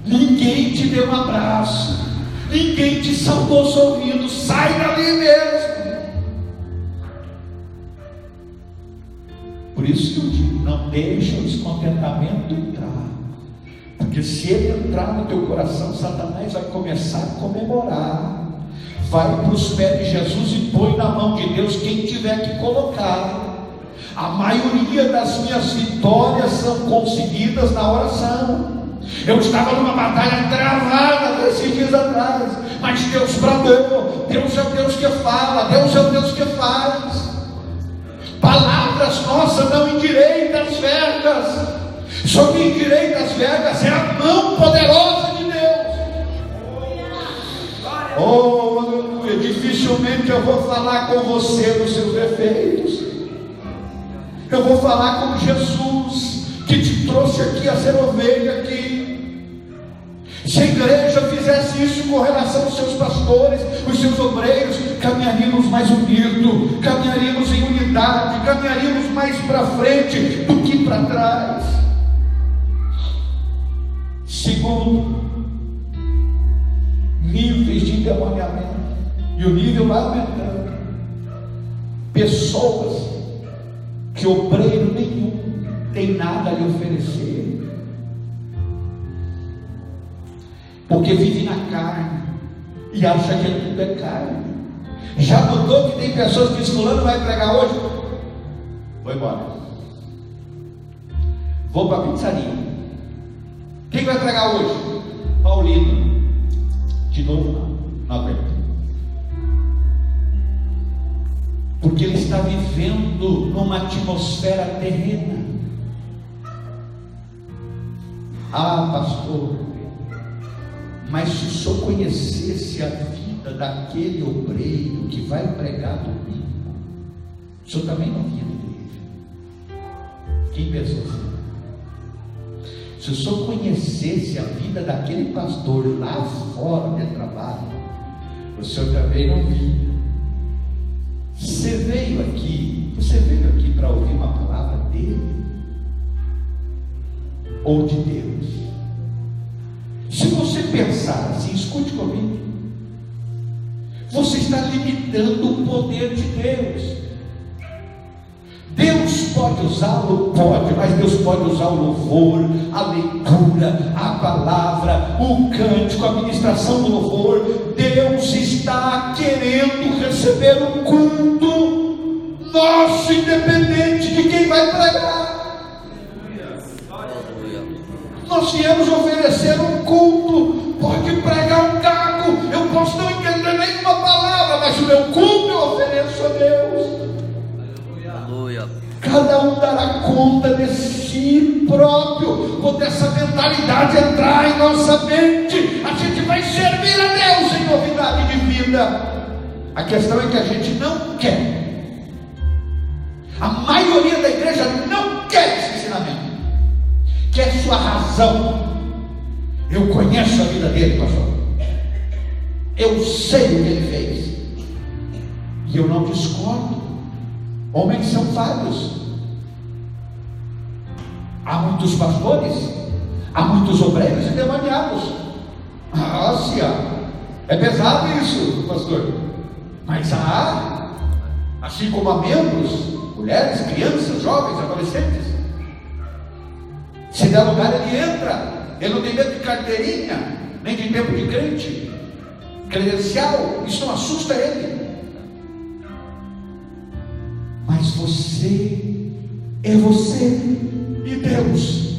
Speaker 1: ninguém te deu um abraço, ninguém te saudou sorrindo. Sai dali mesmo. Por isso que eu digo, não deixa o descontentamento entrar, porque se ele entrar no teu coração, Satanás vai começar a comemorar. Vai para os pés de Jesus e põe na mão de Deus quem tiver que colocar. A maioria das minhas vitórias são conseguidas na oração. Eu estava numa batalha travada esses dias atrás, mas Deus bradou. Deus é o Deus que fala, Deus é o Deus que faz. Palavras nossas não endireitam as vergas, só que endireita as vergas é a mão poderosa de Deus. Oh, aleluia. Dificilmente eu vou falar com você dos seus defeitos. Eu vou falar com Jesus, que te trouxe aqui a ser ovelha aqui. Se a igreja fizesse isso com relação aos seus pastores, os seus obreiros, caminharíamos mais unidos, caminharíamos em unidade, caminharíamos mais para frente do que para trás. Segundo, níveis de endemoniamento, e o nível vai aumentando. Pessoas que obreiro nenhum tem nada a lhe oferecer, porque vive na carne e acha que tudo é carne. Já notou que tem pessoas que dizem: fulano vai pregar hoje? Vou embora, vou para a pizzaria. Quem vai pregar hoje? Paulino. De novo não aguento. Porque ele está vivendo numa atmosfera terrena. Ah, pastor, mas se o senhor conhecesse a vida daquele obreiro que vai pregar domingo, o senhor também não vinha na igreja. Quem pensou assim? Se o senhor conhecesse a vida daquele pastor lá fora de trabalho, o senhor também não vinha. Você veio aqui para ouvir uma palavra dele ou de Deus? Se você pensar assim, escute comigo, você está limitando o poder de Deus. Deus pode usá-lo? Pode, mas Deus pode usar o louvor, a leitura, a palavra, o cântico, a ministração do louvor. Deus está querendo receber um culto nosso, independente de quem vai pregar. Nós viemos oferecer um culto. Pode pregar um gago, eu posso não entender nenhuma palavra, mas o meu culto eu ofereço a Deus. Cada um dará conta de si próprio. Quando essa mentalidade entrar em nossa mente, a gente vai servir a Deus em novidade de vida. A questão é que a gente não quer. A maioria da igreja não quer esse ensinamento, quer sua razão. Eu conheço a vida dele, pastor, eu sei o que ele fez, e eu não discordo. Homens são falhos. Há muitos pastores, há muitos obreiros endemoniados. Se há. É pesado isso, pastor. Mas há, assim como há membros, mulheres, crianças, jovens, adolescentes. Se der lugar, ele entra. Ele não tem medo de carteirinha, nem de tempo de crente, credencial. Isso não assusta ele. Mas você é você e Deus.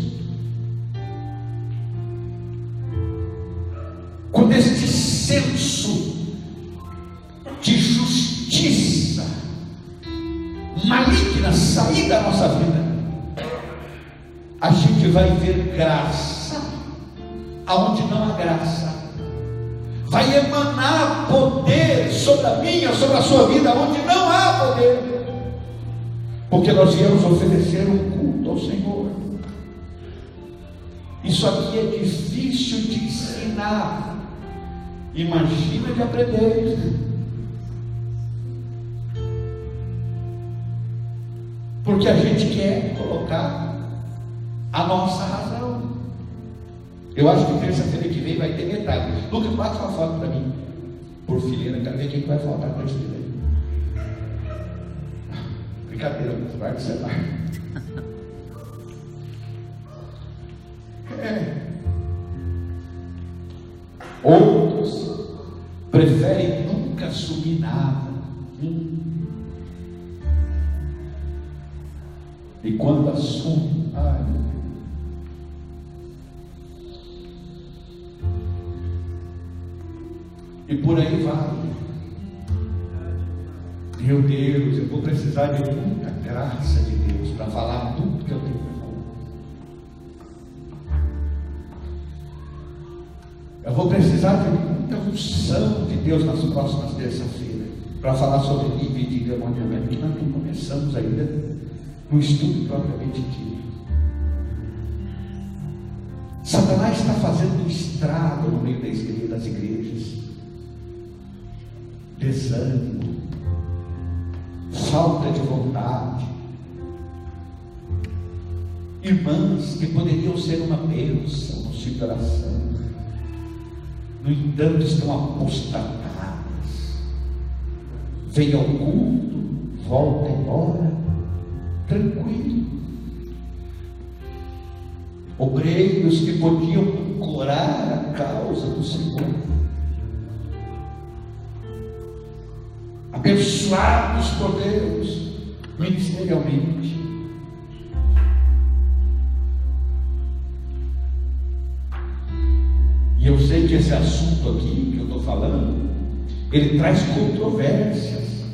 Speaker 1: Quando este senso de justiça maligna sair da nossa vida, a gente vai ver graça aonde não há graça. Vai emanar poder sobre a minha, sobre a sua vida, onde não há poder. Porque nós viemos oferecer um culto ao Senhor. Isso aqui é difícil de ensinar, imagina de aprender. Porque a gente quer colocar a nossa razão. Eu acho que terça-feira que vem vai ter metade. Lucas, bate uma foto para mim, por fileira, quero ver quem vai faltar com esse fileira. Brincadeira, vai que você vai. Outros preferem nunca assumir nada. E quando assume, ai meu Deus. E por aí vai. Meu Deus, eu vou precisar de muita graça de Deus para falar tudo que eu tenho para falar. Eu vou precisar de muita unção de Deus nas próximas terça-feiras para falar sobre nível de demoniamento, que nós nem começamos ainda no estudo propriamente dito. Satanás está fazendo um estrago no meio das igrejas. Desânimo, falta de vontade, irmãs que poderiam ser uma bênção no seu coração, no entanto estão apostatadas. Vem ao culto, volta embora, tranquilo. Obreiros que podiam ancorar a causa do Senhor, abençoados por Deus ministerialmente. E eu sei que esse assunto aqui que eu estou falando, ele traz controvérsias.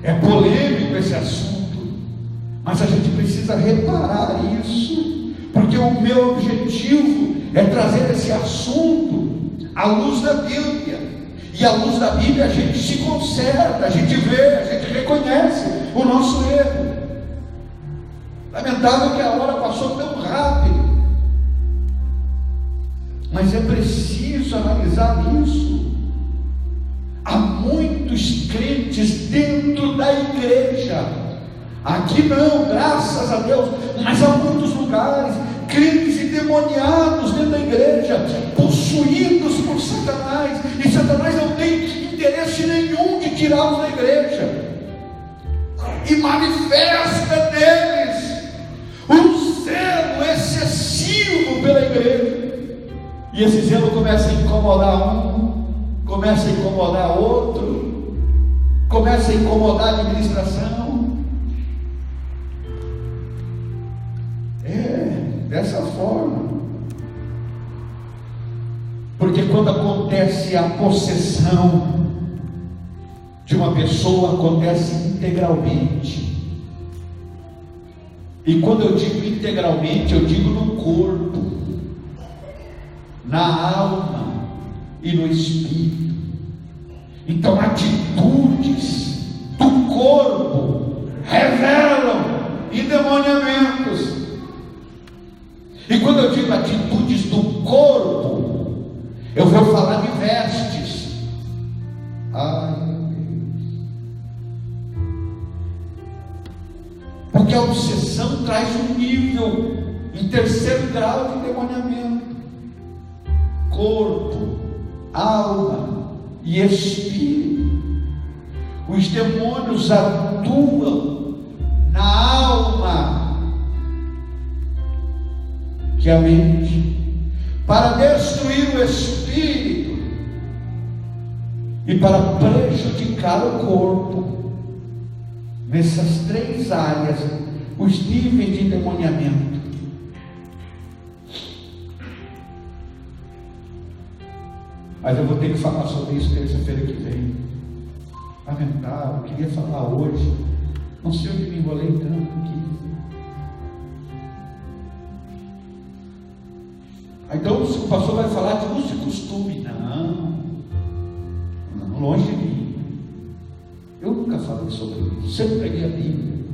Speaker 1: É polêmico esse assunto, mas a gente precisa reparar isso, porque o meu objetivo é trazer esse assunto à luz da Bíblia. E à luz da Bíblia a gente se conserta, a gente vê, a gente reconhece o nosso erro. Lamentável que a hora passou tão rápido, mas é preciso analisar isso. Há muitos crentes dentro da igreja, aqui não, graças a Deus, mas há muitos lugares, crentes endemoniados dentro da igreja, possuídos por Satanás, e Satanás não tem interesse nenhum de tirá-los da igreja, e manifesta neles um zelo excessivo pela igreja, e esse zelo começa a incomodar um, começa a incomodar outro, começa a incomodar a administração. Dessa forma, porque quando acontece a possessão de uma pessoa, acontece integralmente. E quando eu digo integralmente, eu digo no corpo, na alma e no espírito. Então atitudes do corpo revelam endemoniamentos. E quando eu digo atitudes do corpo, eu vou falar de vestes. Ai meu Deus. Porque a obsessão traz um nível em terceiro grau de endemoniamento. Corpo, alma e espírito. Os demônios atuam na alma, que é a mente, para destruir o espírito e para prejudicar o corpo. Nessas três áreas, os níveis de endemoniamento. Mas eu vou ter que falar sobre isso terça-feira que vem. Lamentável, eu queria falar hoje, não sei onde me enrolei tanto aqui. Então o pastor vai falar de uso e costume. Não, longe de mim. Eu nunca falei sobre isso, sempre preguei a Bíblia.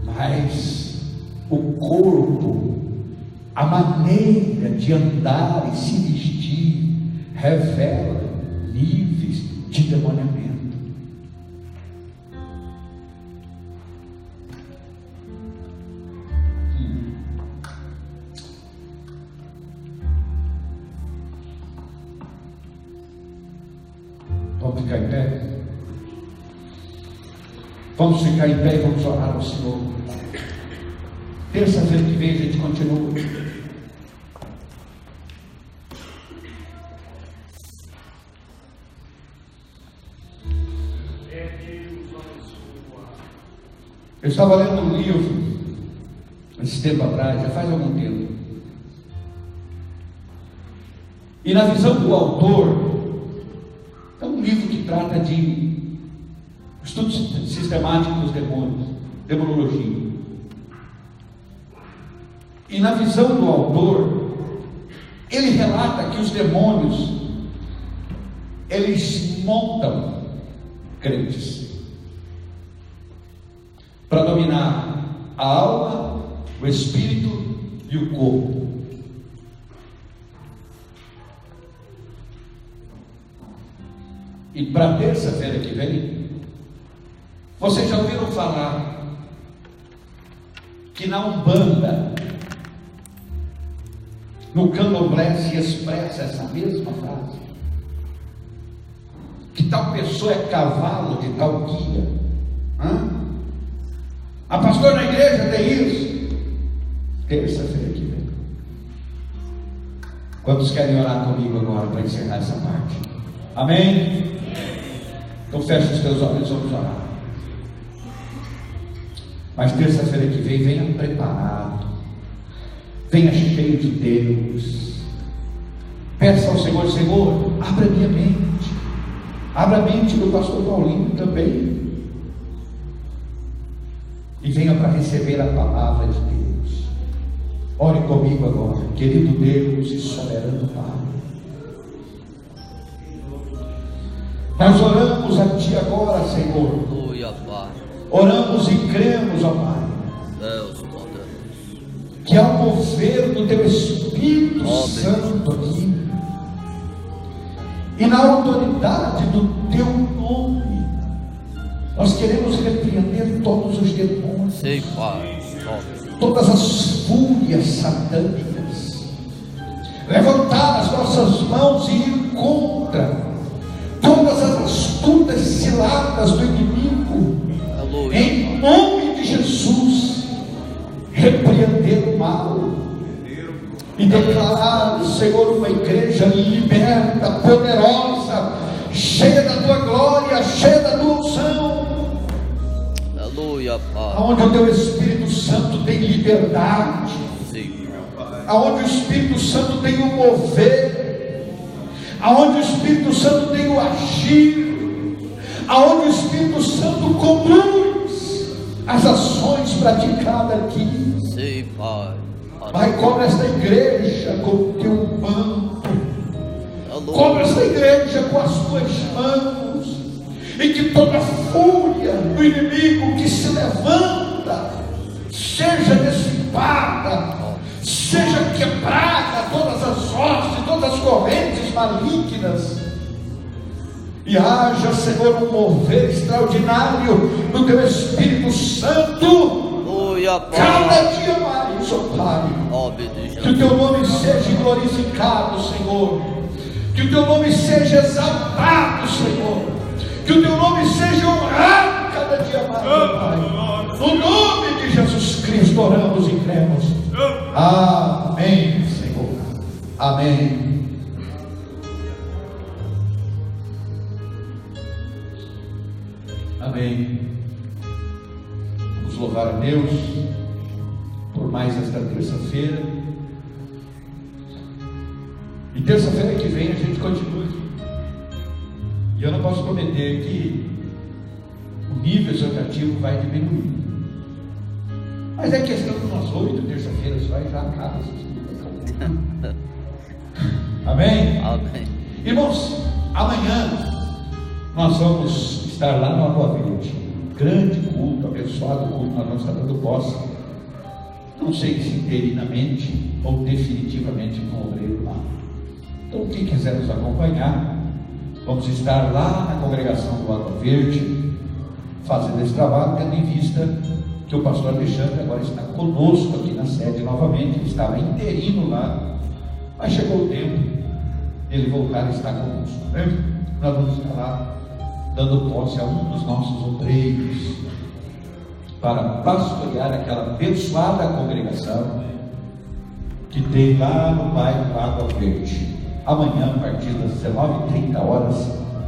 Speaker 1: Mas o corpo, a maneira de andar e se vestir, revela níveis de demoniamento. ficar em pé? Vamos ficar em pé e vamos orar ao Senhor. Terça-feira que vem a gente continua. Eu estava lendo um livro esse tempo atrás, já faz algum tempo. E na visão do autor, é um livro que trata de estudo sistemático dos demônios, demonologia. E na visão do autor, ele relata que os demônios, eles montam crentes para dominar a alma, o espírito e o corpo. E para terça-feira que vem, vocês já ouviram falar que na Umbanda, no Candomblé se expressa essa mesma frase, que tal pessoa é cavalo de tal guia? A pastor na igreja tem isso. Terça-feira que vem. Quantos querem orar comigo agora para encerrar essa parte? Amém? Então fecha os teus olhos e vamos orar. Mas terça-feira que vem, venha preparado, venha cheio de Deus. Peça ao Senhor: Senhor, abra minha mente, abra a mente do pastor Paulinho também, e venha para receber a palavra de Deus. Ore comigo agora, querido Deus e soberano Pai. Nós oramos a Ti agora, Senhor. Oramos e cremos, ó Pai, que ao mover do Teu Espírito Santo aqui, e na autoridade do Teu nome, nós queremos repreender todos os demônios, todas as fúrias satânicas, levantar as nossas mãos e ir contra todas as astutas ciladas do inimigo. Aleluia. Em nome de Jesus, repreender o mal e declarar, Senhor, uma igreja liberta, poderosa, cheia da Tua glória, cheia da Tua unção. Aleluia, Pai. Aonde o Teu Espírito Santo tem liberdade, aonde o Espírito Santo tem o mover, aonde o Espírito Santo tem o agir, aonde o Espírito Santo conduz as ações praticadas aqui. Sim, Pai. Pai, cobre esta igreja com o Teu manto, cobre esta igreja com as Tuas mãos, e que toda fúria do inimigo que se levanta seja dissipada, seja quebrada todas as hostes, todas as correntes malignas, e haja, Senhor, um mover extraordinário do Teu Espírito Santo, cada dia mais, ó Pai. Que o Teu nome seja glorificado, Senhor, que o Teu nome seja exaltado, Senhor, que o Teu nome seja honrado cada dia mais, ó Pai. No nome de Jesus Cristo oramos e cremos. Amém, Senhor. Amém. Amém. Vamos louvar a Deus por mais esta terça-feira. E terça-feira que vem a gente continua aqui. E eu não posso prometer que o nível exortativo vai diminuir. Mas é questão de umas 8 terça-feiras só e já acaba. Amém? Amém. Irmãos, amanhã nós vamos estar lá no Água Verde. Grande culto, abençoado culto. Nós vamos estar dando posse. Não sei se interinamente ou definitivamente com o obreiro lá. Então, quem quiser nos acompanhar, vamos estar lá na congregação do Água Verde, fazendo esse trabalho, tendo em vista que o pastor Alexandre agora está conosco aqui na sede novamente. Ele estava interino lá, mas chegou o tempo dele voltar a estar conosco, né? Nós vamos estar lá dando posse a um dos nossos obreiros para pastorear aquela abençoada congregação que tem lá no bairro Água Verde. Amanhã, a partir das 19h30,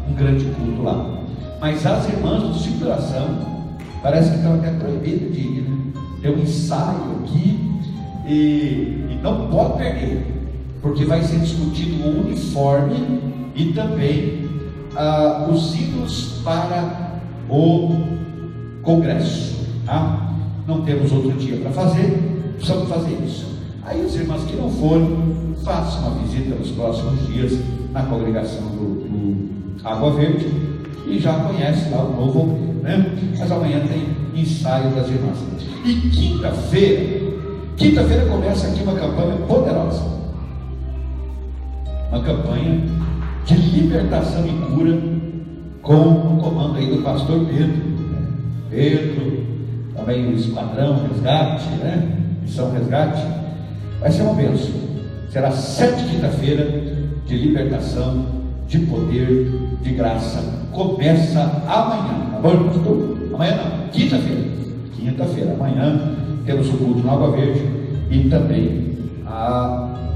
Speaker 1: um grande culto lá. Mas as irmãs do Circulação parece que estão até proibidas de ir, né? Tem um ensaio aqui e não pode perder, porque vai ser discutido o uniforme e também os hinos para o congresso, tá? Não temos outro dia para fazer, precisamos fazer isso. Aí as irmãs que não forem, façam uma visita nos próximos dias na congregação do Água Verde e já conhece lá o novo obreiro, né? Mas amanhã tem ensaio das irmãs. E quinta-feira começa aqui uma campanha poderosa, uma campanha de libertação e cura com o comando aí do pastor Pedro, também o Esquadrão Resgate, né? Missão Resgate. Vai ser uma bênção. Será 7 quinta-feira de libertação, de poder, de graça. Começa amanhã, tá bom, pastor? Amanhã não, quinta-feira, amanhã temos o culto no Água Verde e também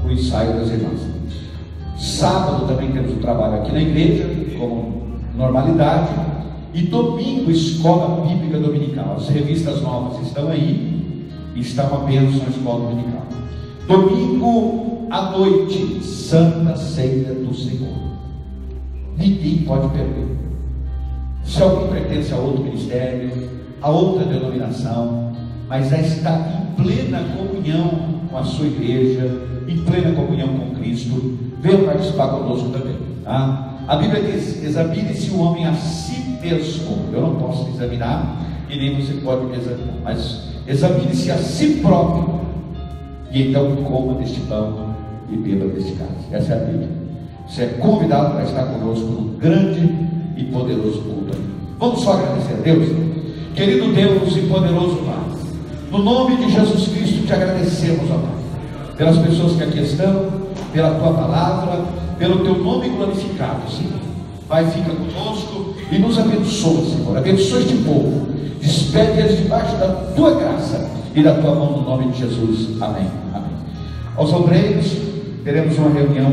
Speaker 1: o ensaio das irmãs. Sábado também temos o trabalho aqui na igreja, como normalidade, e domingo, escola bíblica dominical. As revistas novas estão aí, e está uma bênção a escola dominical. Domingo à noite, Santa Ceia do Senhor. Ninguém pode perder. Se alguém pertence a outro ministério, a outra denominação, mas já está em plena comunhão com a sua igreja, em plena comunhão com Cristo, venha participar conosco também, tá? A Bíblia diz: examine-se o homem a si mesmo. Eu não posso me examinar, e nem você pode me examinar, mas examine-se a si próprio, e então coma deste pão e beba deste cálice. Essa é a Bíblia. Você é convidado para estar conosco no grande e poderoso culto. Vamos só agradecer a Deus. Querido Deus e poderoso Pai, no nome de Jesus Cristo te agradecemos, ó Pai, pelas pessoas que aqui estão, pela tua palavra, pelo teu nome glorificado, Senhor. Pai, fica conosco e nos abençoa, Senhor. Abençoa este povo, despede eles debaixo da tua graça e da tua mão, no nome de Jesus. Amém. Amém. Aos obreiros, teremos uma reunião